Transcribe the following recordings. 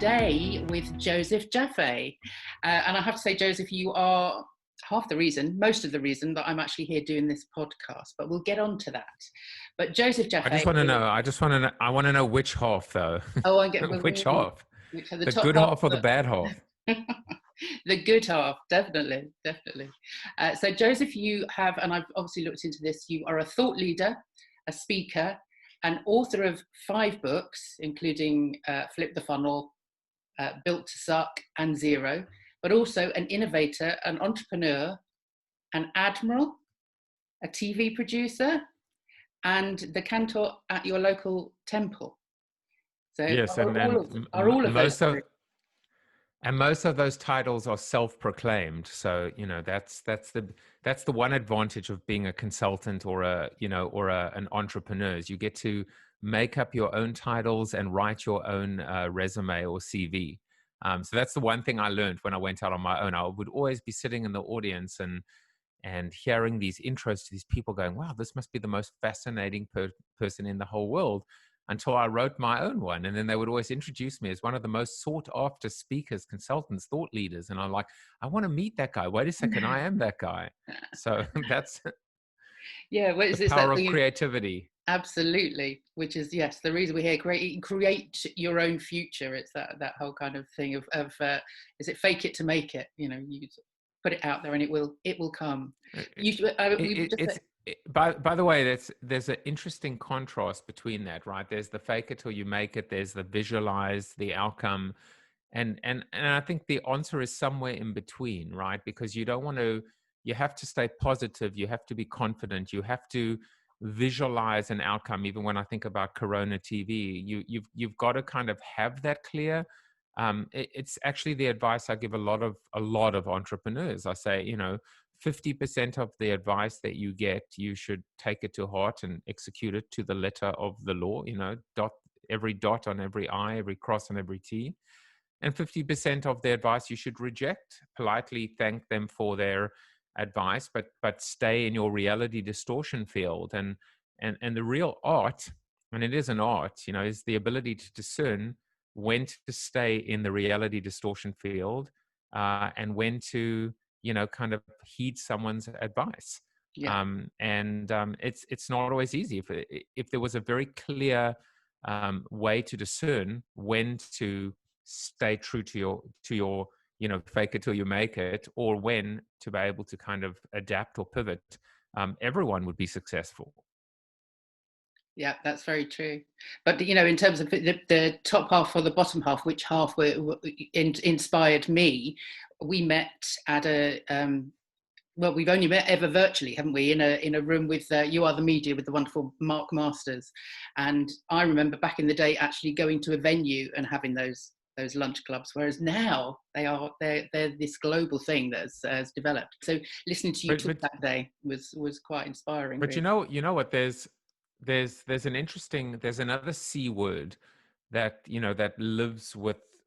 today with Joseph Jaffe. And I have to say, Joseph, you are most of the reason that I'm actually here doing this podcast, but we'll get on to that. But Joseph Jaffe. I want to know which half though. Oh, Which half? The good half or the bad half? The good half, definitely. So Joseph, you have, and I've obviously looked into this, you are a thought leader, a speaker, an author of 5 books, including Flip the Funnel, Built to Suck, and Z.E.R.O, but also an innovator, an entrepreneur, an admiral, a TV producer, and the cantor at your local temple. So yes, most of those titles are self-proclaimed. So that's the one advantage of being a consultant or an entrepreneur is you get to make up your own titles and write your own resume or CV. So that's the one thing I learned when I went out on my own. I would always be sitting in the audience and hearing these intros to these people going, wow, this must be the most fascinating person in the whole world, until I wrote my own one. And then they would always introduce me as one of the most sought after speakers, consultants, thought leaders. And I'm like, I want to meet that guy. Wait a second, I am that guy. So that's the power of creativity. Absolutely, which is, yes, the reason we're here. Create your own future. It's that whole kind of thing of is it fake it to make it? You put it out there and it will come. By the way, there's an interesting contrast between that, right? There's the fake it till you make it. There's the visualize the outcome, and I think the answer is somewhere in between, right? Because you have to stay positive. You have to be confident. You have to visualize an outcome. Even when I think about CoronaTV, you've got to kind of have that clear. It's actually the advice I give a lot of entrepreneurs. I say, 50% of the advice that you get, you should take it to heart and execute it to the letter of the law. Dot every dot on every I, every cross on every T. And 50% of the advice you should reject, politely thank them for their advice, but stay in your reality distortion field. And the real art, and it is an art, is the ability to discern when to stay in the reality distortion field and when to kind of heed someone's advice. Yeah. It's not always easy. If there was a very clear way to discern when to stay true to your fake it till you make it, or when to be able to kind of adapt or pivot, everyone would be successful. Yeah, that's very true. But in terms of the top half or the bottom half, which half inspired me, we met at a well, we've only met ever virtually, haven't we? In a room with You Are the Media with the wonderful Mark Masters, and I remember back in the day actually going to a venue and having those lunch clubs, whereas now they're this global thing that has developed. So listening to you talk that day was quite inspiring. But really. you know what? There's another C word that that lives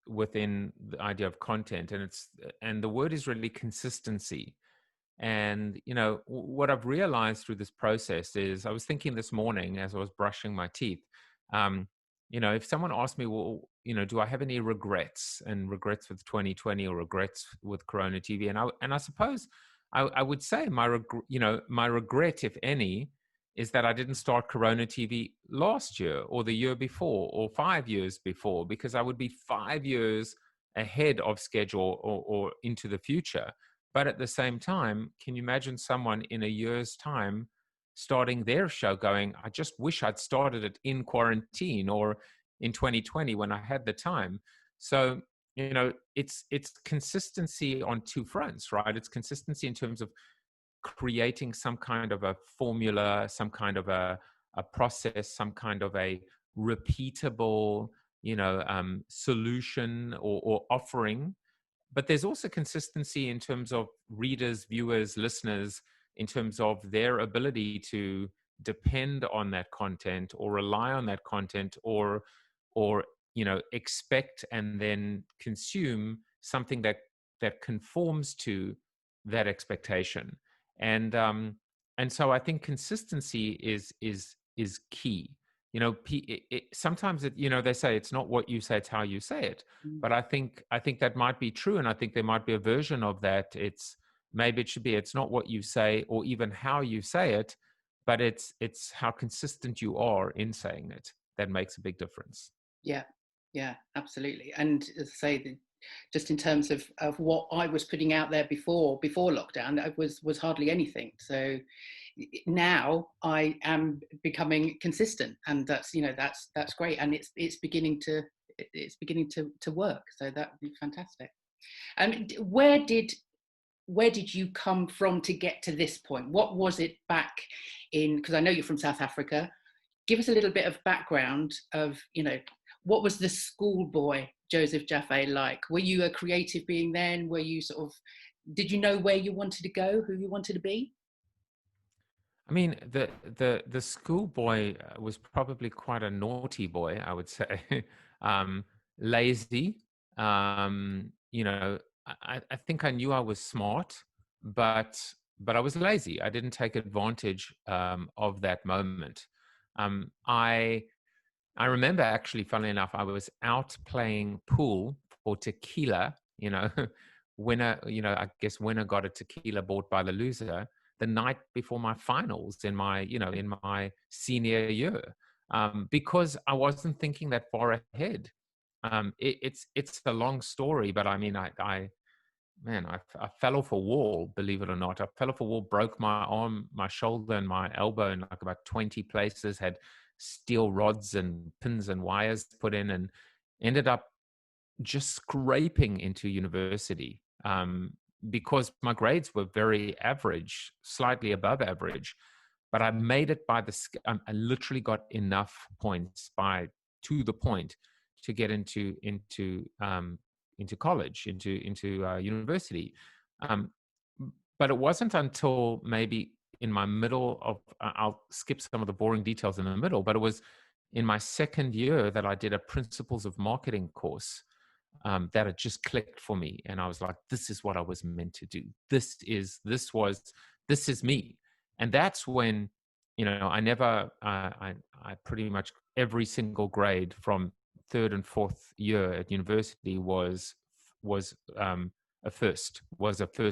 within the idea of content, and the word is really consistency. And what I've realized through this process is, I was thinking this morning as I was brushing my teeth, if someone asked me, well, do I have any regrets with 2020 or regrets with CoronaTV, and I suppose I would say my regret, if any, is that I didn't start CoronaTV last year or the year before or 5 years before, because I would be 5 years ahead of schedule or into the future. But at the same time, can you imagine someone in a year's time starting their show going, I just wish I'd started it in quarantine or in 2020 when I had the time. So, it's consistency on 2 fronts, right? It's consistency in terms of creating some kind of a formula, some kind of a process, some kind of a repeatable, solution or offering. But there's also consistency in terms of readers, viewers, listeners, in terms of their ability to depend on that content or rely on that content or expect and then consume something that conforms to that expectation. And so I think consistency is key. sometimes they say it's not what you say, it's how you say it. Mm. But I think that might be true, and I think there might be a version of that. Maybe it should be, it's not what you say or even how you say it, but it's how consistent you are in saying it that makes a big difference. Yeah, yeah, absolutely. And as I say, just in terms of what I was putting out there before lockdown, that was hardly anything. So now I am becoming consistent, and that's great, and it's beginning to work. So that would be fantastic. And where did you come from to get to this point? What was it back in? Because I know you're from South Africa. Give us a little bit of background of, what was the schoolboy Joseph Jaffe like? Were you a creative being then? Were you did you know where you wanted to go, who you wanted to be? I mean, the schoolboy was probably quite a naughty boy, I would say. um, Lazy. I think I knew I was smart, but I was lazy. I didn't take advantage of that moment. I remember actually, funnily enough, I was out playing pool for tequila, I guess winner got a tequila bought by the loser the night before my finals in my senior year, because I wasn't thinking that far ahead. It's a long story, but I mean, I fell off a wall, believe it or not. I fell off a wall, broke my arm, my shoulder, and my elbow in like about 20 places, had steel rods and pins and wires put in, and ended up just scraping into university, because my grades were very average, slightly above average. But I made it by I literally got enough points to the point to get into college, into university. Um, but it wasn't until maybe in my middle of, I'll skip some of the boring details in the middle, but it was in my second year that I did a principles of marketing course, that it just clicked for me, and I was like, this is what I was meant to do. This is me. And that's when, I never I pretty much every single grade from third and fourth year at university was a first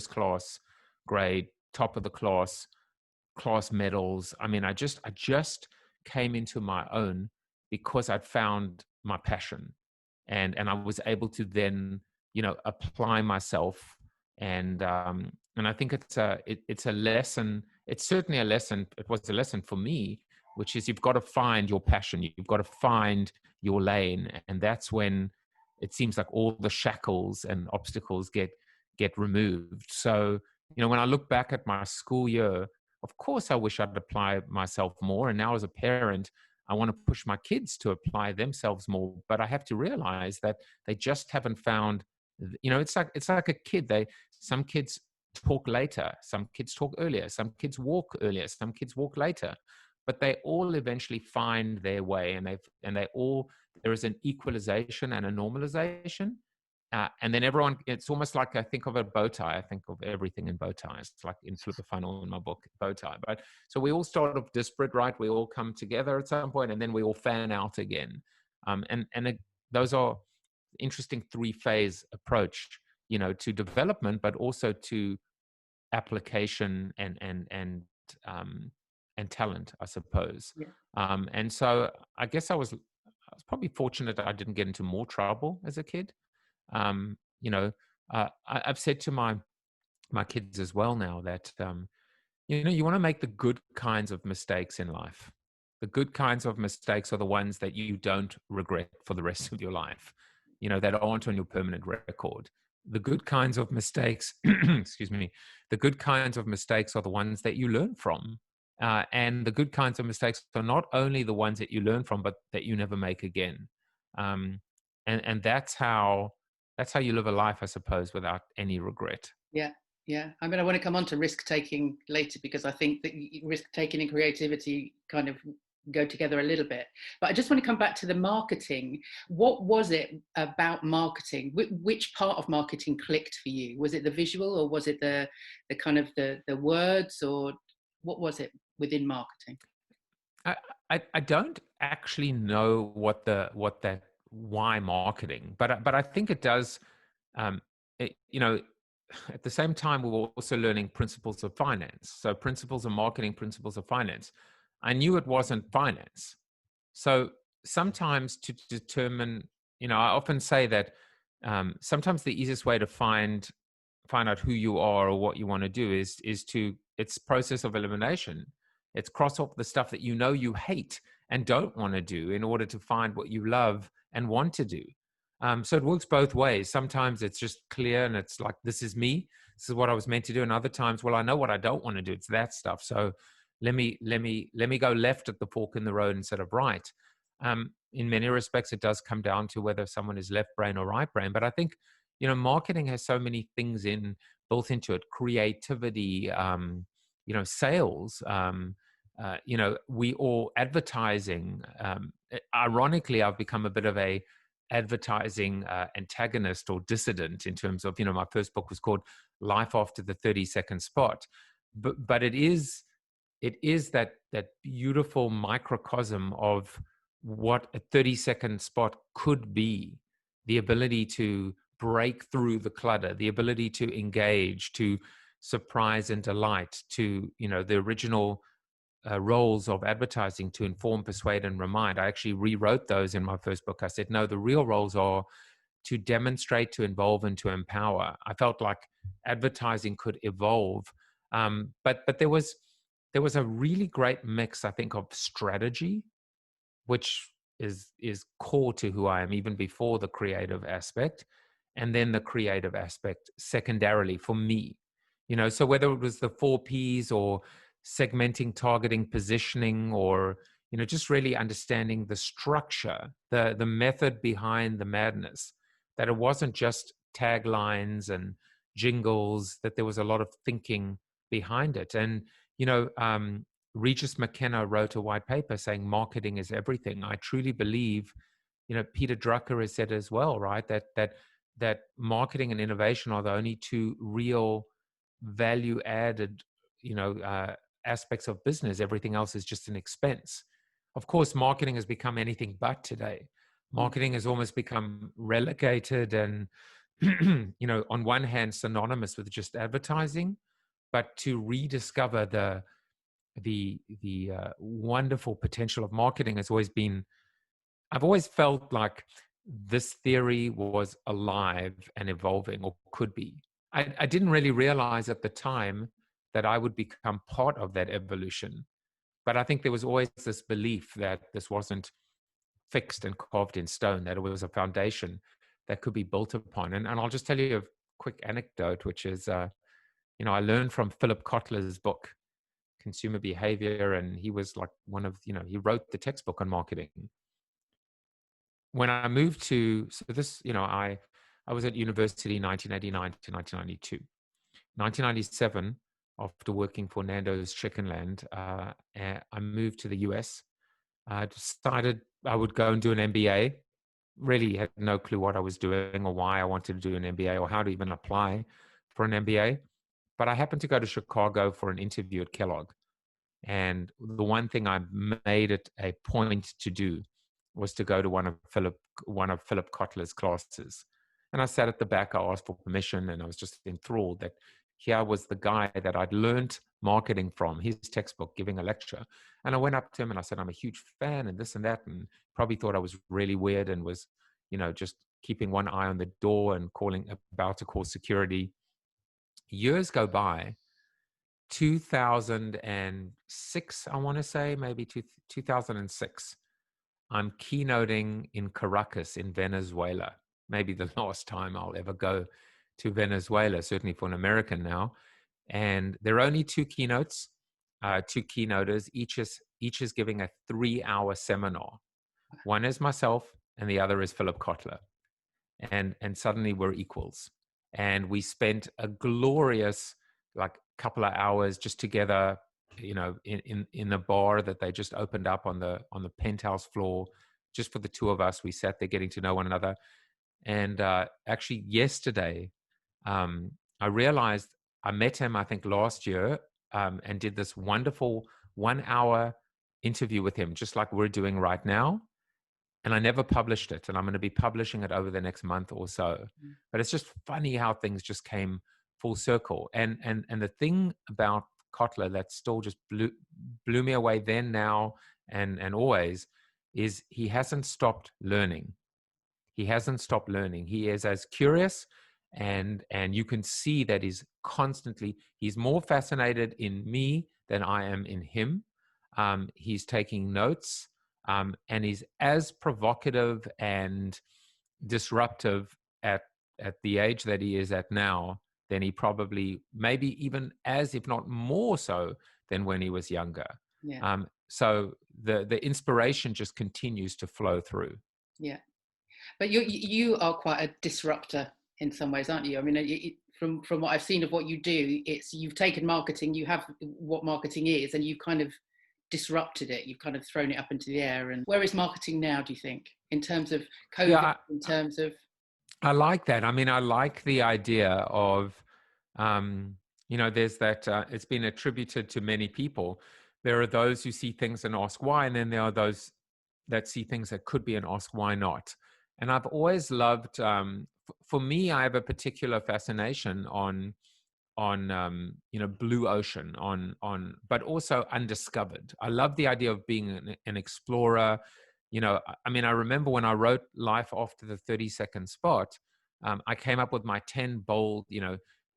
class grade, top of the class medals. I mean, I just came into my own because I'd found my passion, and I was able to then, apply myself. And I think it's a lesson. It's certainly a lesson. It was a lesson for me, which is you've got to find your passion. You've got to find your lane, and that's when it seems like all the shackles and obstacles get removed. So, when I look back at my school year, of course I wish I'd apply myself more. And now as a parent, I want to push my kids to apply themselves more, but I have to realize that they just haven't found. It's like a kid. Some kids talk later, some kids talk earlier, some kids walk earlier, some kids walk later, but they all eventually find their way, and there is an equalization and a normalization. And then everyone, it's almost like, I think of a bow tie. I think of everything in bow ties. It's like in Flip a Funnel in my book, bow tie. But so we all start off disparate, right? We all come together at some point, and then we all fan out again. Those are interesting three-phase approach, to development, but also to application and talent, I suppose. Yeah. And so I guess I was probably fortunate that I didn't get into more trouble as a kid. um, you know, I've said to my kids as well now that, you want to make the good kinds of mistakes in life. The good kinds of mistakes are the ones that you don't regret for the rest of your life. That aren't on your permanent record. The good kinds of mistakes, excuse me, the good kinds of mistakes are the ones that you learn from. And the good kinds of mistakes are not only the ones that you learn from, but that you never make again. Um, and that's how you live a life, I suppose, without any regret. Yeah, yeah. I mean, I want to come on to risk taking later, because I think that risk taking and creativity kind of go together a little bit. But I just want to come back to the marketing. What was it about marketing? Which part of marketing clicked for you? Was it the visual, or was it the kind of the words, or what was it within marketing? I don't actually know what that why marketing, but I think it does. Um, you know, at the same time, we were also learning principles of finance. So principles of marketing, principles of finance. I knew it wasn't finance. So sometimes to determine, I often say that sometimes the easiest way to find out who you are or what you want to do is to it's process of elimination. It's cross off the stuff that you hate and don't want to do in order to find what you love and want to do. So it works both ways. Sometimes it's just clear and it's like, this is me. This is what I was meant to do. And other times, well, I know what I don't want to do. It's that stuff. So let me go left at the fork in the road instead of right. In many respects, it does come down to whether someone is left brain or right brain. But I think marketing has so many things built into it: creativity, sales. We all advertising. Ironically, I've become a bit of a advertising antagonist or dissident in terms of, my first book was called Life After the 30-Second Spot, but it is that beautiful microcosm of what a 30-second spot could be: the ability to break through the clutter, the ability to engage, to surprise and delight, to the original roles of advertising, to inform, persuade, and remind. I actually rewrote those in my first book. I said, no, the real roles are to demonstrate, to involve, and to empower. I felt like advertising could evolve, but there was a really great mix, I think, of strategy, which is core to who I am, even before the creative aspect, and then the creative aspect secondarily for me. So whether it was the 4 Ps or segmenting, targeting, positioning, or just really understanding the structure, the method behind the madness, that it wasn't just taglines and jingles, that there was a lot of thinking behind it. And Regis McKenna wrote a white paper saying marketing is everything. I truly believe, Peter Drucker has said as well, right? That marketing and innovation are the only two real value added, aspects of business. Everything else is just an expense. Of course, marketing has become anything but today. Marketing has almost become relegated and, on one hand, synonymous with just advertising, but to rediscover the wonderful potential of marketing has always been. I've always felt like this theory was alive and evolving, or could be. I didn't really realize at the time that I would become part of that evolution, but I think there was always this belief that this wasn't fixed and carved in stone, that it was a foundation that could be built upon. And I'll just tell you a quick anecdote, which is, I learned from Philip Kotler's book, Consumer Behavior, and he was like one of, he wrote the textbook on marketing. When I moved to, so this, I was at university 1989 to 1992. 1997, after working for Nando's Chickenland, I moved to the US. I decided I would go and do an MBA. Really had no clue what I was doing or why I wanted to do an MBA or how to even apply for an MBA. But I happened to go to Chicago for an interview at Kellogg. And the one thing I made it a point to do was to go to one of Philip Kotler's classes. And I sat at the back, I asked for permission, and I was just enthralled that here was the guy that I'd learned marketing from, his textbook, giving a lecture. And I went up to him and I said, I'm a huge fan and this and that, and probably thought I was really weird and was, just keeping one eye on the door and about to call security. Years go by. 2006, I want to say, maybe 2006. I'm keynoting in Caracas in Venezuela. Maybe the last time I'll ever go to Venezuela, certainly for an American now. And there are only two keynotes, two keynoters. Each is giving a 3-hour seminar. One is myself, and the other is Philip Kotler. And suddenly we're equals. And we spent a glorious couple of hours just together, in a bar that they just opened up on the penthouse floor, just for the two of us. We sat there getting to know one another. And actually yesterday, I realized I met him, I think last year, and did this wonderful 1-hour interview with him, just like we're doing right now. And I never published it. And I'm going to be publishing it over the next month or so. Mm. But it's just funny how things just came full circle. And the thing about Kotler that still just blew me away then, now, and always, is he hasn't stopped learning. He hasn't stopped learning. He is as curious, and you can see that he's more fascinated in me than I am in him. He's taking notes, and he's as provocative and disruptive at the age that he is at now than he probably, maybe even as, if not more so, than when he was younger. Yeah. So the inspiration just continues to flow through. Yeah. But you are quite a disruptor in some ways, aren't you? I mean, from what I've seen of what you do, it's you've taken marketing, you have what marketing is, and you've kind of disrupted it. You've kind of thrown it up into the air. And where is marketing now, do you think, in terms of COVID, Yeah, in terms of... I like that. I mean, I like the idea of, there's that, it's been attributed to many people. There are those who see things and ask why, and then there are those that see things that could be and ask why not. And I've always loved, for me, I have a particular fascination on blue ocean, but also undiscovered. I love the idea of being an explorer. I mean, I remember when I wrote Life After the 30-Second Spot, I came up with my 10 bold,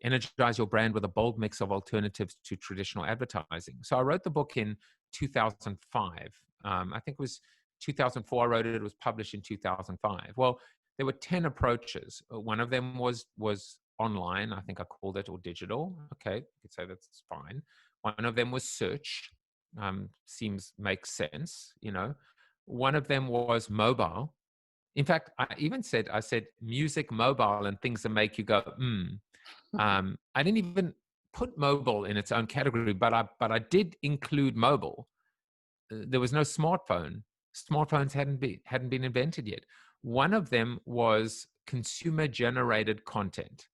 energize your brand with a bold mix of alternatives to traditional advertising. So I wrote the book in 2005. I think it was 2004 I wrote it. It was published in 2005. Well, there were 10 approaches. One of them was online, I think I called it, or digital. Okay, you could say that's fine. One of them was search. Makes sense. One of them was mobile. In fact, I said music, mobile, and things that make you go, I didn't even put mobile in its own category, but I did include mobile. There was no smartphone. Smartphones hadn't been invented yet. One of them was consumer generated content.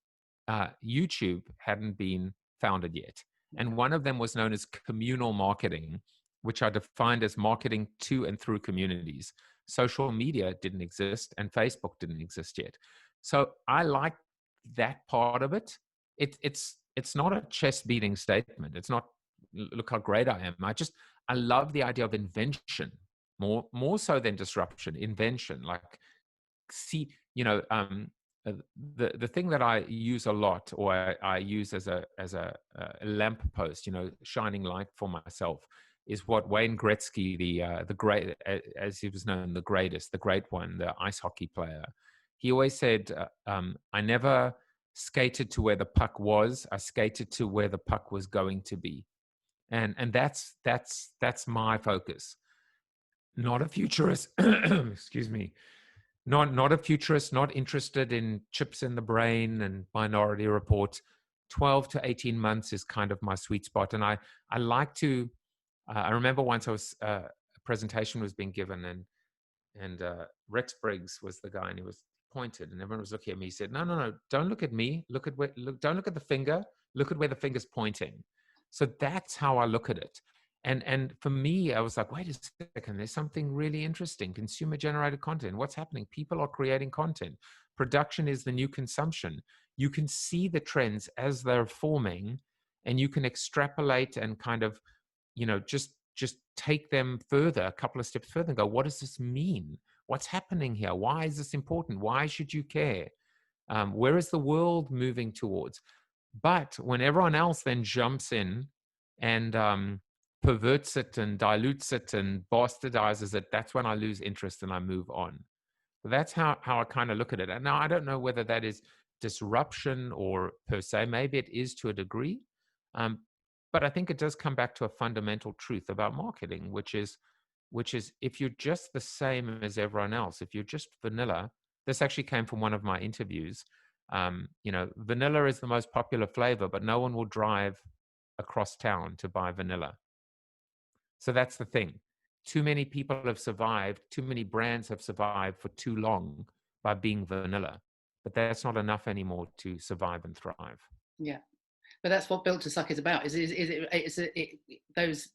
YouTube hadn't been founded yet. And one of them was known as communal marketing, which I defined as marketing to and through communities. Social media didn't exist, and Facebook didn't exist yet. So I like that part of it. It's not a chest beating statement. It's not, look how great I am. I love the idea of invention more so than disruption. Invention, like, see, the thing that I use a lot, or I use as a lamp post, shining light for myself, is what Wayne Gretzky, the great, as he was known, the great one, the ice hockey player. He always said, I never skated to where the puck was. I skated to where the puck was going to be. And that's my focus. Not a futurist, excuse me. Not a futurist, not interested in chips in the brain and Minority Report. 12 to 18 months is kind of my sweet spot. And I like to, I remember once a presentation was being given, and Rex Briggs was the guy, and he was pointed, and everyone was looking at me. He said, no, don't look at me. Don't look at the finger. Look at where the finger's pointing. So that's how I look at it. And for me, I was like, wait a second, there's something really interesting. Consumer generated content. What's happening? People are creating content. Production is the new consumption. You can see the trends as they're forming, and you can extrapolate and kind of, just take them further, a couple of steps further, and go, what does this mean? What's happening here? Why is this important? Why should you care? Where is the world moving towards? But when everyone else then jumps in and perverts it and dilutes it and bastardizes it, that's when I lose interest and I move on. So that's how I kind of look at it. And now I don't know whether that is disruption or per se. Maybe it is to a degree. But I think it does come back to a fundamental truth about marketing, which is if you're just the same as everyone else, if you're just vanilla, this actually came from one of my interviews. Vanilla is the most popular flavor, but no one will drive across town to buy vanilla. So that's the thing. Too many people have survived, too many brands have survived for too long by being vanilla. But that's not enough anymore to survive and thrive. Yeah. But that's what Built to Suck is about. Those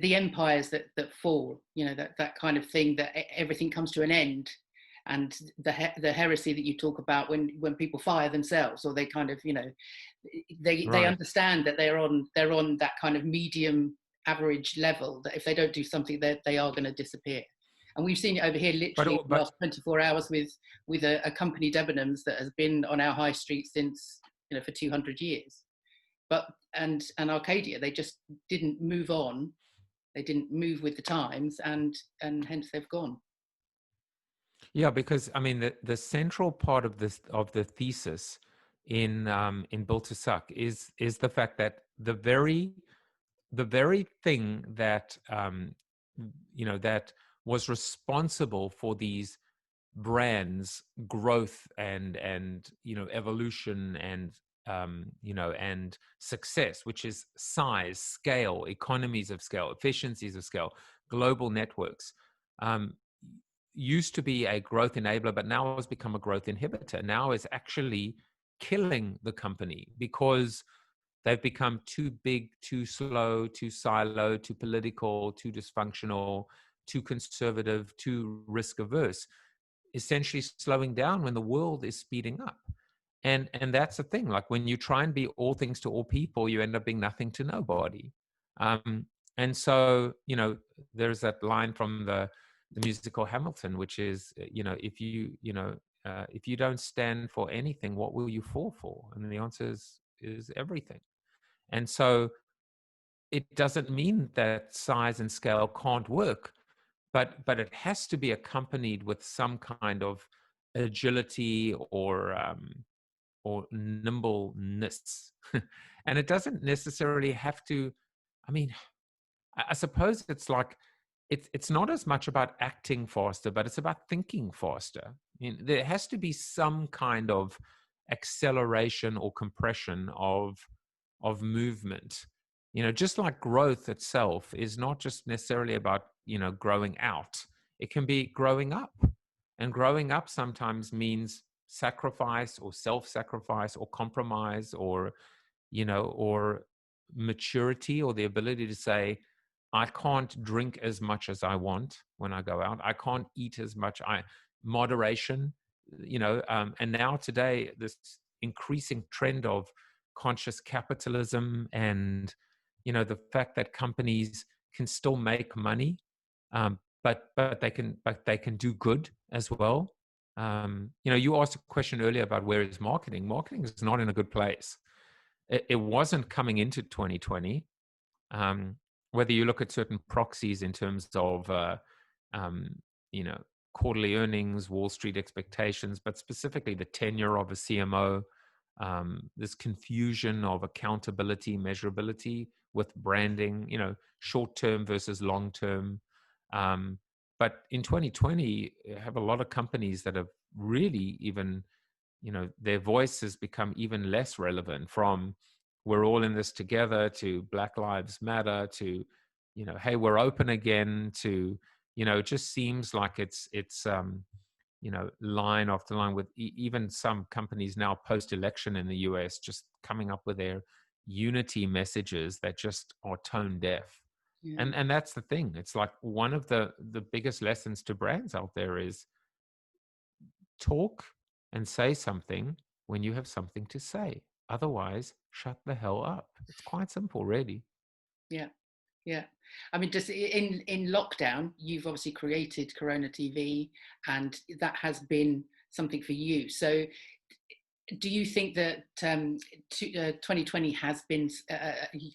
the empires that fall, that kind of thing, that everything comes to an end. And the heresy that you talk about, when people fire themselves, or they kind of, they Right. understand that they're on that kind of medium average level, that if they don't do something, they are going to disappear. And we've seen it over here literally the last 24 hours with a company, Debenhams, that has been on our high street since, for 200 years. But and Arcadia, they just didn't move on. They didn't move with the times, and hence they've gone. Yeah, because I mean the central part of the thesis in Built to Suck is the fact that the very thing that that was responsible for these brands' growth and evolution and and success, which is size, scale, economies of scale, efficiencies of scale, global networks. Um, Used to be a growth enabler, but now has become a growth inhibitor. Now is actually killing the company because they've become too big, too slow, too siloed, too political, too dysfunctional, too conservative, too risk averse, essentially slowing down when the world is speeding up. And that's the thing. Like when you try and be all things to all people, you end up being nothing to nobody. And so, there's that line from the musical Hamilton, which is, if you don't stand for anything, what will you fall for? And the answer is everything. And so it doesn't mean that size and scale can't work, but it has to be accompanied with some kind of agility or nimbleness. And it doesn't necessarily have to, I mean, I suppose it's like it's not as much about acting faster, but it's about thinking faster. I mean, there has to be some kind of acceleration or compression of movement. Just like growth itself is not just necessarily about growing out. It can be growing up, and growing up sometimes means sacrifice or self-sacrifice or compromise or maturity, or the ability to say, I can't drink as much as I want when I go out. I can't eat as much. Moderation, and now today, this increasing trend of conscious capitalism and, the fact that companies can still make money, but they can do good as well. You asked a question earlier about where is marketing. Marketing is not in a good place. It wasn't coming into 2020. Whether you look at certain proxies in terms of, um, quarterly earnings, Wall Street expectations, but specifically the tenure of a CMO, this confusion of accountability, measurability with branding, short term versus long term. But in 2020, you have a lot of companies that have really even, their voice has become even less relevant, from we're all in this together to Black Lives Matter to, hey, we're open again to, it just seems like it's line after line with even some companies now post-election in the US just coming up with their unity messages that just are tone deaf. Yeah. And that's the thing. It's like one of the biggest lessons to brands out there is talk and say something when you have something to say. Otherwise, shut the hell up. It's quite simple, really. Yeah. Yeah. I mean, just in lockdown, you've obviously created CoronaTV, and that has been something for you. So do you think that 2020 has been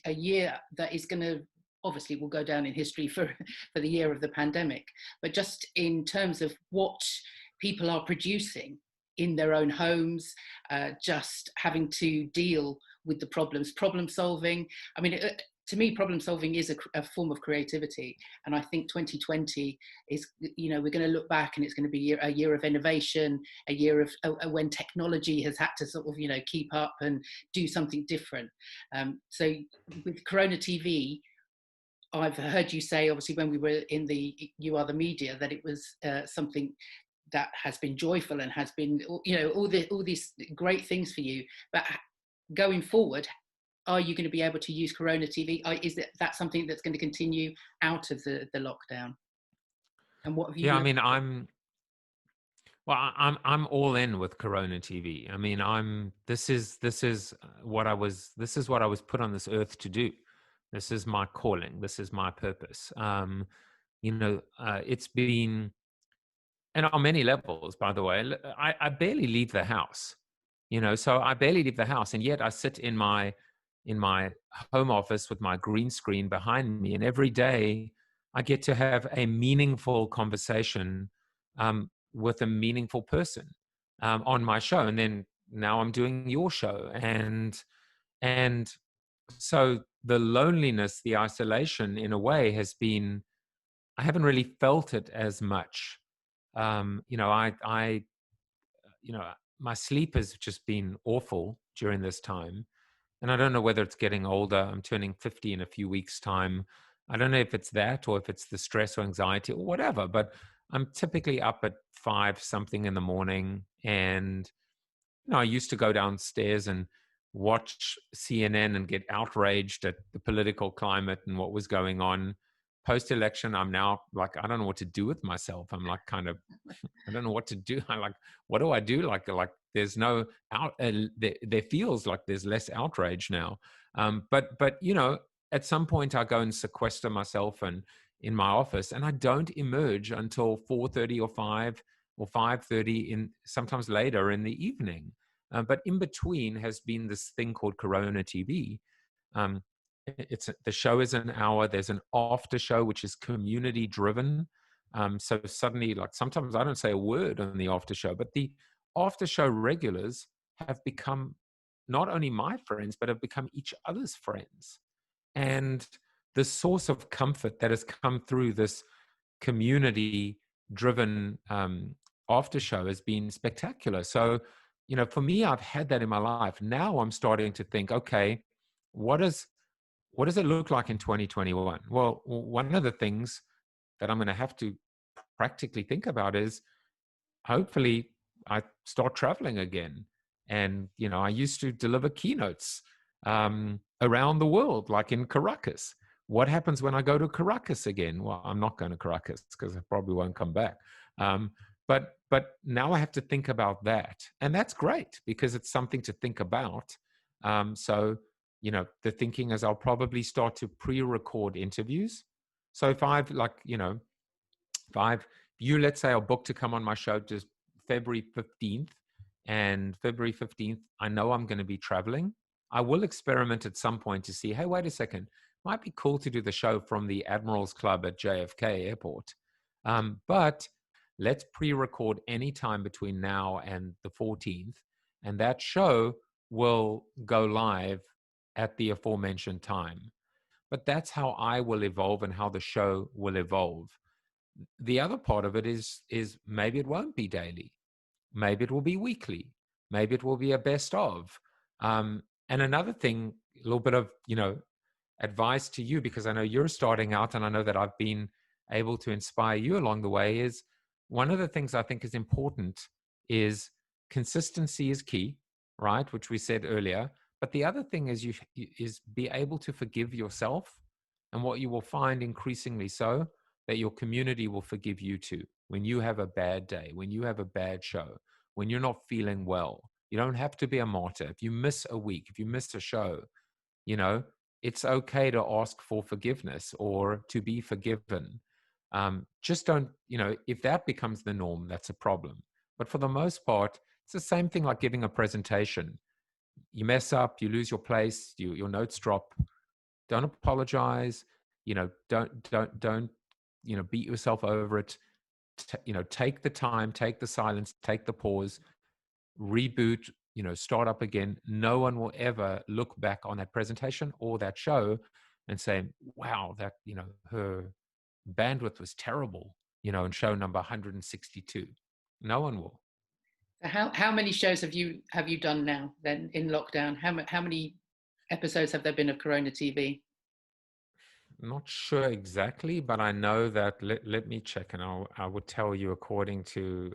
a year that is going to, obviously will go down in history for the year of the pandemic, but just in terms of what people are producing in their own homes, just having to deal with the problem solving. I mean, to me, problem solving is a form of creativity. And I think 2020 is, we're going to look back and it's going to be a year of innovation, a year of when technology has had to sort of, keep up and do something different. So with CoronaTV, I've heard you say, obviously, when we were in the You Are the Media, that it was something that has been joyful and has been, all these great things for you. But going forward, are you going to be able to use Corona TV? Is that something that's going to continue out of the lockdown? And what have you Yeah, I learned? mean, I'm all in with Corona TV. I mean, this is what I was put on this earth to do. This is my calling. This is my purpose. It's been, and on many levels, by the way, I barely leave the house. So I barely leave the house, and yet I sit in my home office with my green screen behind me, and every day I get to have a meaningful conversation with a meaningful person on my show. And then now I'm doing your show, and so the loneliness, the isolation, in a way, has been, I haven't really felt it as much. I my sleep has just been awful during this time. And I don't know whether it's getting older. I'm turning 50 in a few weeks' time. I don't know if it's that or if it's the stress or anxiety or whatever, but I'm typically up at 5 something in the morning. And, I used to go downstairs and watch CNN and get outraged at the political climate and what was going on. Post election, I'm now like, I don't know what to do with myself. I'm like, kind of, I don't know what to do. I like, what do I do? Like there's no out. There feels like there's less outrage now. But at some point I go and sequester myself and in my office, and I don't emerge until 4:30 or 5:30 in sometimes later in the evening. But in between has been this thing called Corona TV. Um, the show is an hour. There's an after show which is community driven. So suddenly, like sometimes I don't say a word on the after show, but the after show regulars have become not only my friends, but have become each other's friends. And the source of comfort that has come through this community driven after show has been spectacular. So, for me, I've had that in my life. Now I'm starting to think, okay, what does it look like in 2021? Well, one of the things that I'm going to have to practically think about is, hopefully I start traveling again. And, I used to deliver keynotes around the world, like in Caracas. What happens when I go to Caracas again? Well, I'm not going to Caracas because I probably won't come back. But now I have to think about that. And that's great because it's something to think about. So, the thinking is I'll probably start to pre-record interviews. So if I've let's say, are booked to come on my show just February 15th, and February 15th, I know I'm going to be traveling. I will experiment at some point to see, hey, wait a second, might be cool to do the show from the Admirals Club at JFK Airport. But let's pre-record any time between now and the 14th, and that show will go live at the aforementioned time. But that's how I will evolve and how the show will evolve. The other part of it is maybe it won't be daily, maybe it will be weekly, maybe it will be a best of. And another thing, a little bit of advice to you, because I know you're starting out and I know that I've been able to inspire you along the way, is one of the things I think is important is consistency is key, right, which we said earlier. But the other thing is is be able to forgive yourself, and what you will find increasingly so, that your community will forgive you too. When you have a bad day, when you have a bad show, when you're not feeling well, you don't have to be a martyr. If you miss a week, if you miss a show, you know, it's okay to ask for forgiveness or to be forgiven. Just don't, if that becomes the norm, that's a problem. But for the most part, it's the same thing like giving a presentation. You mess up, you lose your place, your notes drop. Don't apologize. Don't beat yourself over it. Take the time, take the silence, take the pause, reboot, start up again. No one will ever look back on that presentation or that show and say, wow, that, her bandwidth was terrible, in show number 162. No one will. How many shows have you done now then in lockdown? How many episodes have there been of Corona TV? Not sure exactly, but I know that, let me check, and I would tell you according to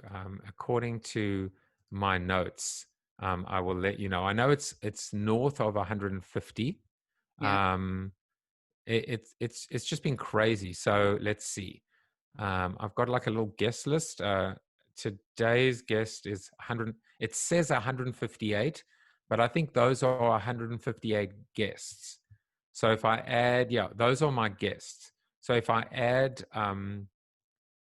my notes. I will let you know. I know it's north of 150. Yeah. Um, it's just been crazy. So let's see. I've got like a little guest list. Today's guest is 100. It says 158, but I think those are 158 guests. So if I add, yeah, those are my guests. So if I add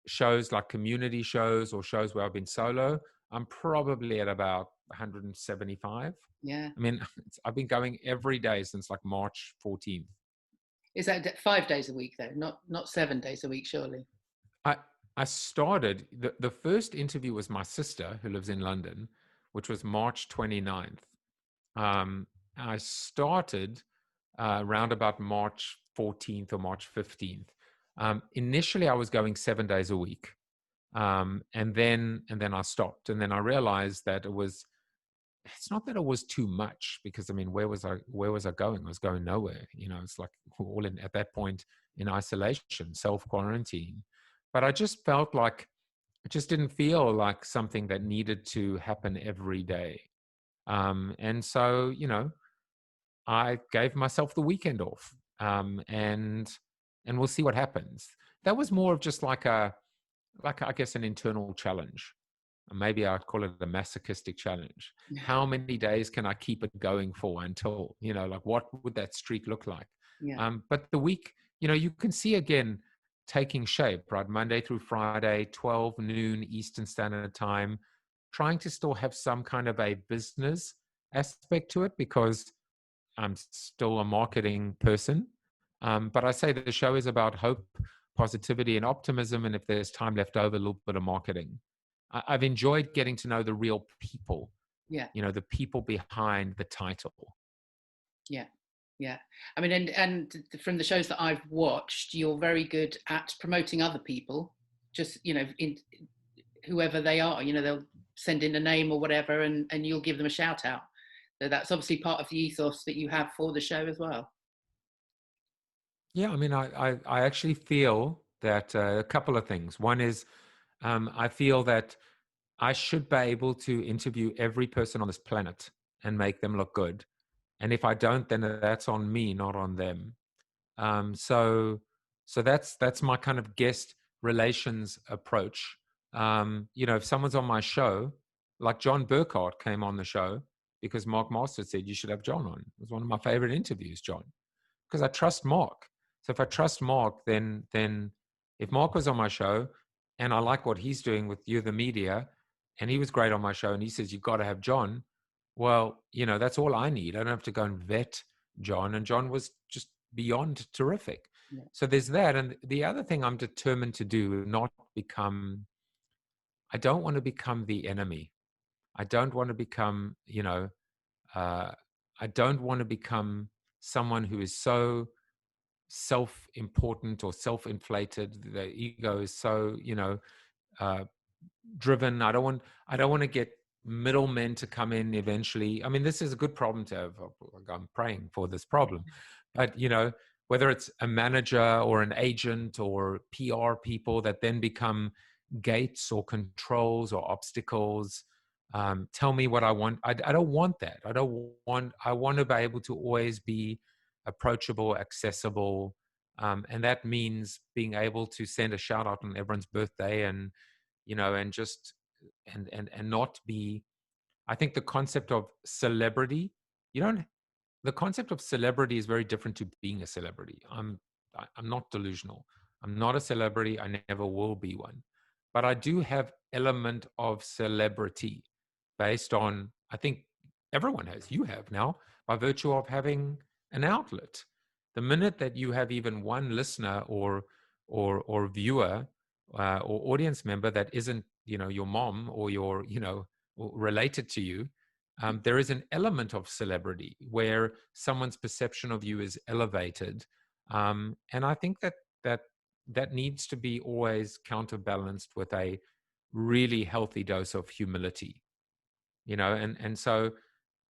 shows like community shows or shows where I've been solo, I'm probably at about 175. Yeah. I mean, I've been going every day since like March 14th. Is that 5 days a week though? Not 7 days a week, surely. I I started the first interview was my sister who lives in London, which was March 29th. Um, I started around about March 14th or March 15th. Initially, I was going 7 days a week, and then I stopped, and then I realized that it's not that it was too much, because I mean, where was I going? I was going nowhere. It's like all in at that point in isolation, self quarantine. But I just felt like it just didn't feel like something that needed to happen every day. And so, I gave myself the weekend off, and we'll see what happens. That was more of just like I guess an internal challenge. Maybe I'd call it a masochistic challenge. How many days can I keep it going for until, like what would that streak look like? Yeah. But the week, you can see again taking shape, right? Monday through Friday, 12 noon Eastern Standard Time, trying to still have some kind of a business aspect to it, because I'm still a marketing person. But I say that the show is about hope, positivity, and optimism. And if there's time left over, a little bit of marketing. I've enjoyed getting to know the real people, Yeah. the people behind the title. Yeah. Yeah. I mean, and from the shows that I've watched, you're very good at promoting other people. Just in whoever they are, they'll send in a name or whatever, and you'll give them a shout out. So that's obviously part of the ethos that you have for the show as well. Yeah, I mean, I actually feel that a couple of things. One is I feel that I should be able to interview every person on this planet and make them look good. And if I don't, then that's on me, not on them. So that's my kind of guest relations approach. If someone's on my show, like John Burkhart came on the show because Mark Master said you should have John on. It was one of my favorite interviews, John, because I trust Mark. So if I trust Mark, then if Mark was on my show and I like what he's doing with You the Media, and he was great on my show, and he says you've got to have John. Well, that's all I need. I don't have to go and vet John, and John was just beyond terrific. Yeah. So there's that, and the other thing I'm determined to do, not become. I don't want to become the enemy. I don't want to become, uh, I don't want to become someone who is so self-important or self-inflated. The ego is so, uh, driven. I don't want to get middlemen to come in eventually. I mean, this is a good problem to have. I'm praying for this problem. But whether it's a manager or an agent or PR people that then become gates or controls or obstacles, tell me what I want. I don't want that. I want to be able to always be approachable, accessible, and that means being able to send a shout out on everyone's birthday, and just and not be. I think the concept of celebrity, you don't the concept of celebrity is very different to being a celebrity. I'm not delusional. I'm not a celebrity. I never will be one. But I do have element of celebrity based on, I think everyone has, you have now, by virtue of having an outlet. The minute that you have even one listener or viewer or audience member that isn't, your mom or your, or related to you, there is an element of celebrity where someone's perception of you is elevated, and I think that needs to be always counterbalanced with a really healthy dose of humility, and so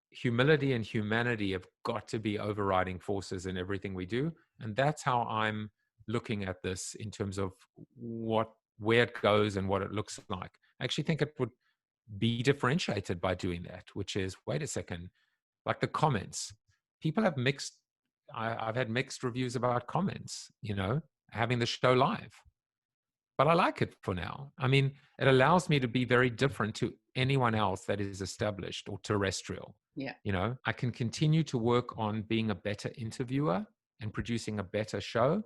humility and humanity have got to be overriding forces in everything we do, and that's how I'm looking at this in terms of where it goes and what it looks like. I actually think it would be differentiated by doing that, which is, wait a second, like the comments. People have mixed, I've had mixed reviews about comments, having the show live. But I like it for now. I mean, it allows me to be very different to anyone else that is established or terrestrial. Yeah. I can continue to work on being a better interviewer and producing a better show,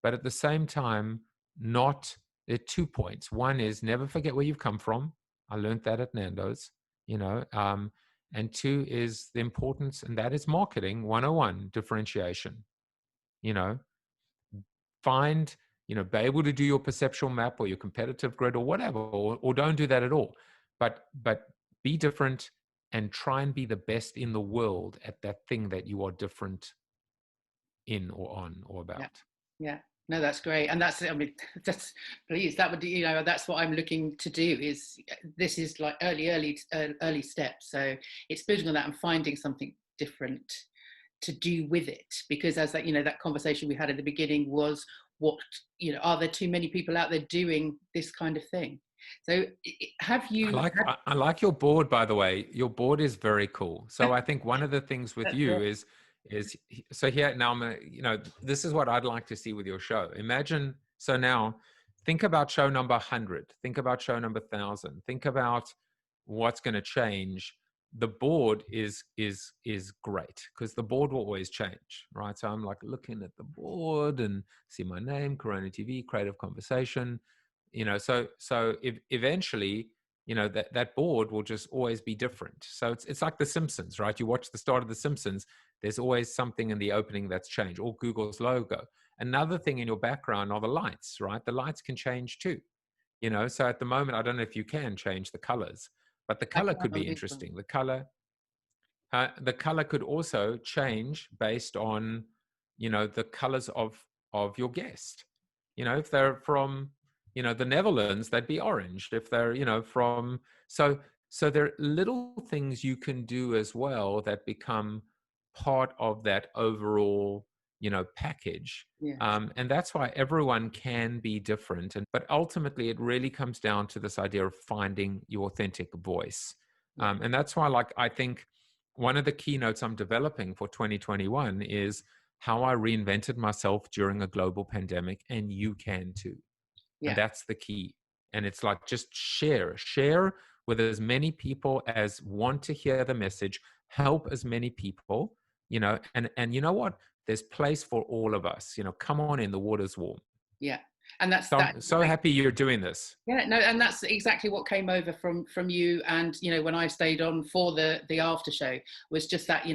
but at the same time, there are 2 points. One is never forget where you've come from. I learned that at Nando's, and 2 is the importance, and that is marketing 101, differentiation. Find, be able to do your perceptual map or your competitive grid or whatever, or don't do that at all. But be different and try and be the best in the world at that thing that you are different in or on or about. Yeah. Yeah. No, that's great. And that's, I mean, that's, please, that would, that's what I'm looking to do this is like early steps. So it's building on that and finding something different to do with it. Because as that, that conversation we had at the beginning was are there too many people out there doing this kind of thing? So have you... I like your board, by the way. Your board is very cool. So I think one of the things with you is so here now, this is what I'd like to see with your show. Imagine, so now think about show number 100, think about show number 1,000, think about what's going to change. The board is great because the board will always change, right? So I'm like looking at the board and see my name, CoronaTV, creative conversation, so if eventually, that board will just always be different. So it's like The Simpsons, right? You watch the start of The Simpsons, there's always something in the opening that's changed, or Google's logo. Another thing in your background are the lights, right? The lights can change too, so at the moment, I don't know if you can change the colors, but the color could be interesting. The color could also change based on, the colors of your guest. If they're from, the Netherlands, they'd be orange. If they're, from, so there are little things you can do as well that become part of that overall, package. Yes. And that's why everyone can be different. But ultimately, it really comes down to this idea of finding your authentic voice. And that's why, I think one of the keynotes I'm developing for 2021 is how I reinvented myself during a global pandemic, and you can too. Yeah. And that's the key. And it's like, just share with as many people as want to hear the message, help as many people, and you know what? There's place for all of us, come on in, the water's warm. Yeah. And I'm so happy you're doing this. Yeah, no, and that's exactly what came over from you. And when I stayed on for the after show, was just that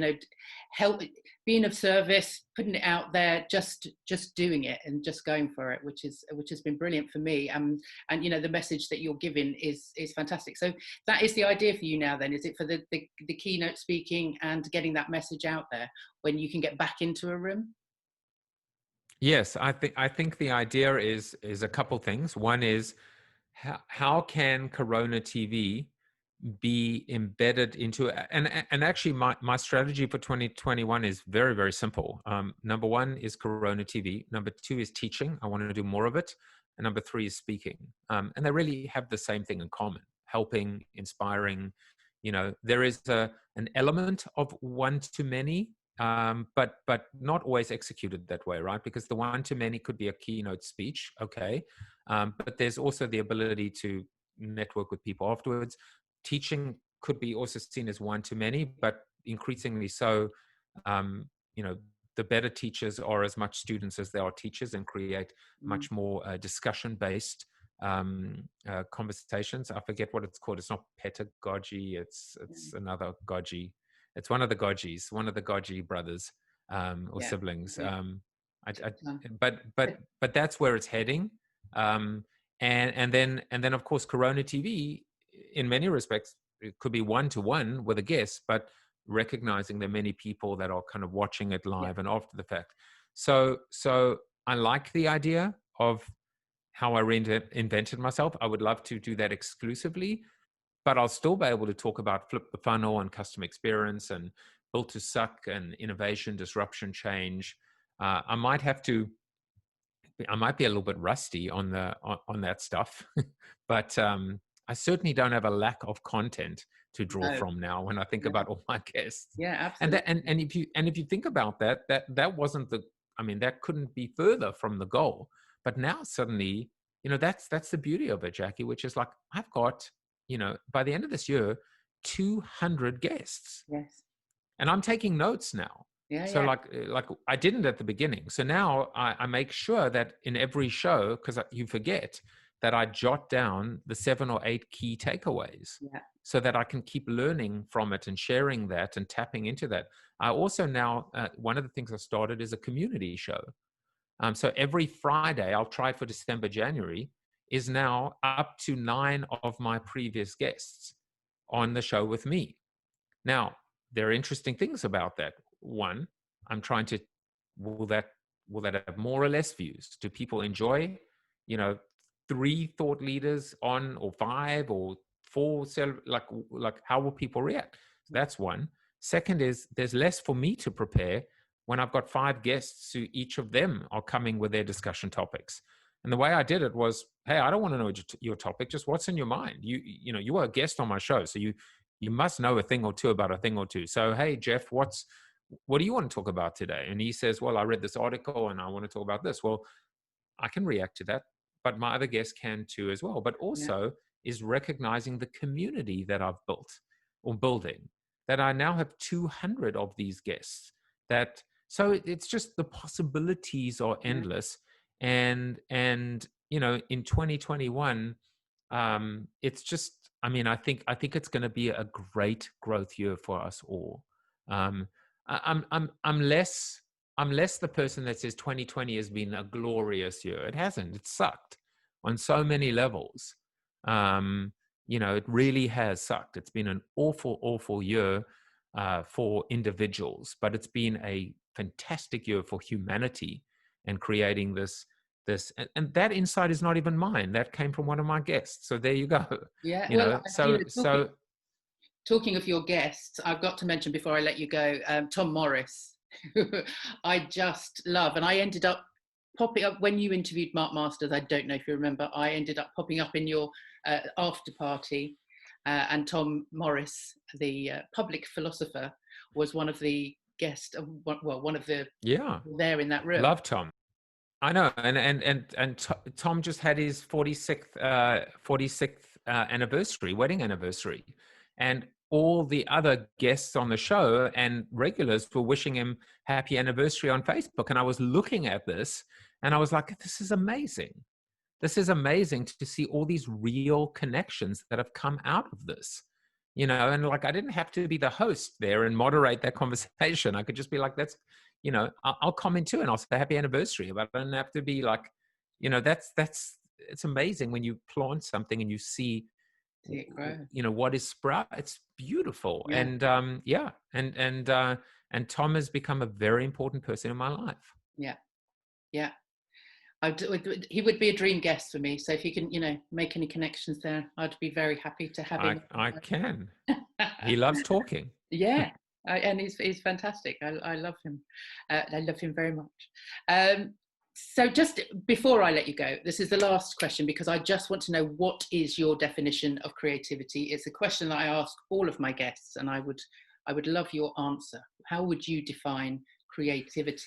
help, being of service, putting it out there, just doing it and just going for it, which has been brilliant for me. And the message that you're giving is fantastic. So that is the idea for you now. Then is it for the keynote speaking and getting that message out there when you can get back into a room? Yes, I think the idea is a couple things. One is, how can CoronaTV be embedded into, and actually my strategy for 2021 is very, very simple. Number 1 is CoronaTV. Number 2 is teaching. I want to do more of it. And number 3 is speaking. And they really have the same thing in common: helping, inspiring. There is an element of one to many, but not always executed that way, right? Because the one to many could be a keynote speech, okay, but there's also the ability to network with people afterwards. Teaching could be also seen as one to many, but increasingly so. The better teachers are as much students as they are teachers, and create much more discussion-based conversations. I forget what it's called. It's not pedagogy. It's another goji. It's one of the Gojis, one of the Goji brothers or siblings. But that's where it's heading. And then of course, CoronaTV, in many respects, it could be one-to-one with a guest, but recognizing there are many people that are kind of watching it live and after the fact. So I like the idea of how I reinvented myself. I would love to do that exclusively, but I'll still be able to talk about Flip the Funnel and customer experience and Built to Suck and innovation, disruption, change. I might be a little bit rusty on that stuff, but I certainly don't have a lack of content to draw No, from now when I think no. about all my guests. Yeah, And absolutely. that, and if you think about that, that wasn't the, I mean, that couldn't be further from the goal. But now suddenly, that's the beauty of it, Jackie, which is like, I've got, by the end of this year, 200 guests, Yes. and I'm taking notes now. Yeah, So yeah, like I didn't at the beginning. So now I make sure that in every show, because you forget, that I jot down the 7 or 8 key takeaways yeah, so that I can keep learning from it and sharing that and tapping into that. I also now, one of the things I started is a community show. So every Friday, I'll try for December, January, is now up to 9 of my previous guests on the show with me. Now, there are interesting things about that. One, I'm trying to, will that will that have more or less views? Do people enjoy, you know, 3 thought leaders on, or 5 or 4? Like how will people react? So yeah, that's one. Second is, there's less for me to prepare when I've got 5 guests who each of them are coming with their discussion topics. And the way I did it was, hey, I don't want to know your topic, just what's in your mind. You are a guest on my show, so you must know a thing or two about a thing or two. So, hey, Jeff, what do you want to talk about today? And he says, well, I read this article and I want to talk about this. Well, I can react to that, but my other guests can too as well. But yeah, also is recognizing the community that I've built or building, that I now have 200 of these guests. So it's just, the possibilities are yeah, endless. And in 2021, it's just, I mean, I think it's going to be a great growth year for us all. um I'm less the person that says 2020 has been a glorious year. It hasn't. It sucked on so many levels. It really has sucked. It's been an awful, awful year for individuals, but it's been a fantastic year for humanity and creating and that insight is not even mine. That came from one of my guests. So there you go. yeah. You Well, know, so so talking of your guests, I've got to mention before I let you go, Tom Morris, who I just love. And I ended up popping up when you interviewed Mark Masters. I don't know if you remember, I ended up popping up in your after party. And Tom Morris, the public philosopher, was one of the guests, one of the yeah, there in that room. love Tom. I know, and Tom just had his 46th wedding anniversary, and all the other guests on the show and regulars were wishing him happy anniversary on Facebook. And I was looking at this, and I was like, "This is amazing! This is amazing to see all these real connections that have come out of this." And like, I didn't have to be the host there and moderate that conversation. I could just be like, I'll comment too and I'll say happy anniversary, but I don't have to be like, it's amazing when you plant something and you see, See it grow. what is sprout. It's beautiful. Yeah, And yeah. And Tom has become a very important person in my life. yeah, yeah. He would be a dream guest for me. So if you can, make any connections there, I'd be very happy to have him. I can. He loves talking. Yeah, and he's fantastic. I love him. I love him very much. So just before I let you go, this is the last question, because I just want to know, what is your definition of creativity? It's a question that I ask all of my guests, and I would love your answer. How would you define creativity?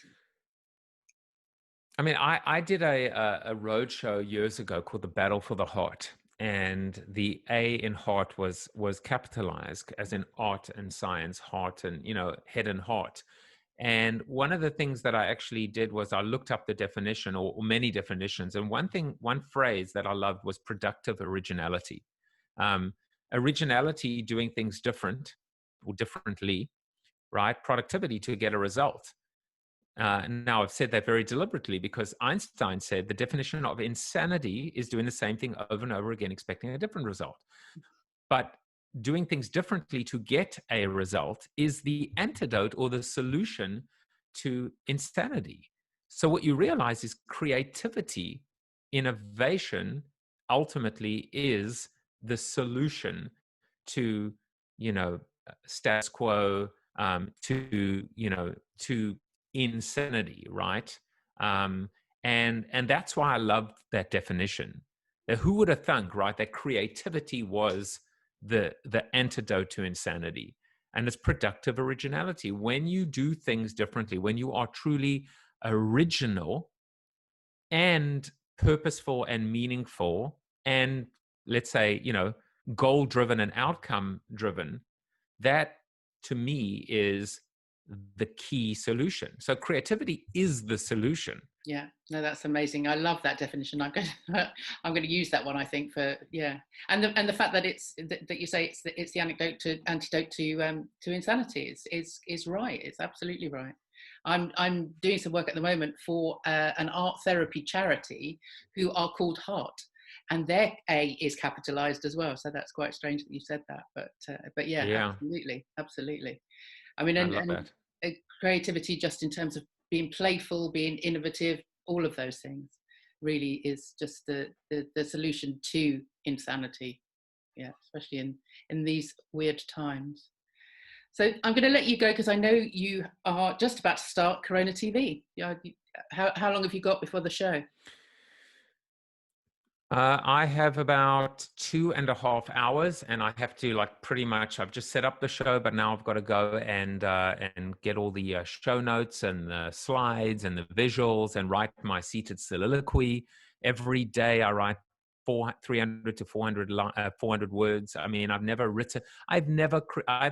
I mean, I did a road show years ago called the Battle for the Heart, and the A in heart was capitalized, as in art and science, heart, and head and heart. And one of the things that I actually did was I looked up the definition, or many definitions, and one phrase that I loved was productive originality. Um, Originality, doing things different or differently, right? Productivity, to get a result. Now, I've said that very deliberately because Einstein said the definition of insanity is doing the same thing over and over again, expecting a different result. But doing things differently to get a result is the antidote or the solution to insanity. So what you realize is creativity, innovation, ultimately is the solution to, status quo, to insanity, right? And that's why I love that definition, Who would have thunk, right, that creativity was the antidote to insanity? And it's productive originality. When you do things differently, when you are truly original and purposeful and meaningful, and let's say, goal driven and outcome driven, that to me is the key solution. So creativity is the solution. Yeah, no, that's amazing. I love that definition. I'm going to, I'm going to use that one, I think, for, yeah. And the fact that that you say it's the antidote to insanity is right. It's absolutely right. I'm doing some work at the moment for an art therapy charity who are called Heart, and their A is capitalized as well. So that's quite strange that you said that, but yeah, Yeah, absolutely. I mean, I and, love and that. creativity, just in terms of being playful, being innovative, all of those things, really is just the solution to insanity. Yeah, especially in these weird times. So I'm going to let you go because I know you are just about to start CoronaTV. Yeah, how long have you got before the show? I have about 2.5 hours, and I have to pretty much. I've just set up the show, but now I've got to go and get all the show notes and the slides and the visuals and write my seated soliloquy. Every day I write 300 to 400 words. I mean, I've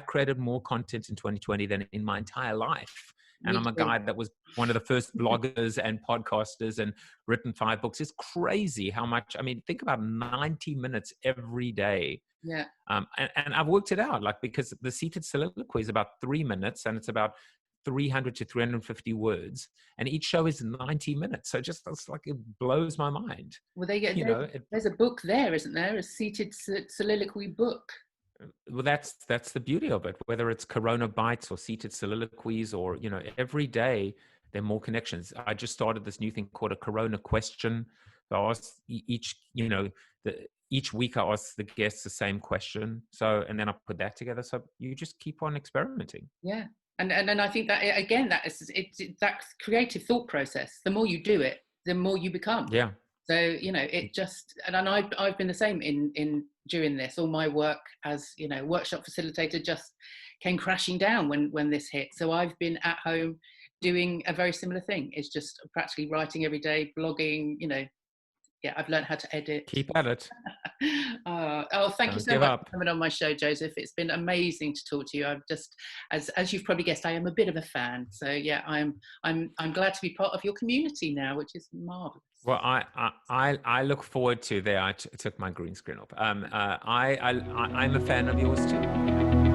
created more content in 2020 than in my entire life. And Me I'm a too. guy that was one of the first bloggers and podcasters and written 5 books. It's crazy how much. I mean, think about 90 minutes every day. Yeah. And I've worked it out, because the seated soliloquy is about 3 minutes, and it's about 300 to 350 words, and each show is 90 minutes. So it's it blows my mind. Well, they get You know, it, there's a book there, isn't there? A seated soliloquy book. well, that's the beauty of it. Whether it's Corona Bites or seated soliloquies, or every day there are more connections. I just started this new thing called a Corona question. So I ask each week I ask the guests the same question. So, and then I put that together. So you just keep on experimenting. Yeah. And I think that again, that is that creative thought process. The more you do it, the more you become. Yeah. So it just, and I've been the same in during this. All my work as workshop facilitator just came crashing down when this hit. So I've been at home doing a very similar thing. It's just practically writing every day, blogging. Yeah, I've learned how to edit. Keep at it. Thank you Don't so give much up. for coming on my show, Joseph. It's been amazing to talk to you. I'm just, as you've probably guessed, I am a bit of a fan. So yeah, I'm glad to be part of your community now, which is marvelous. Well, I look forward to there. I took my green screen off. I'm a fan of yours too.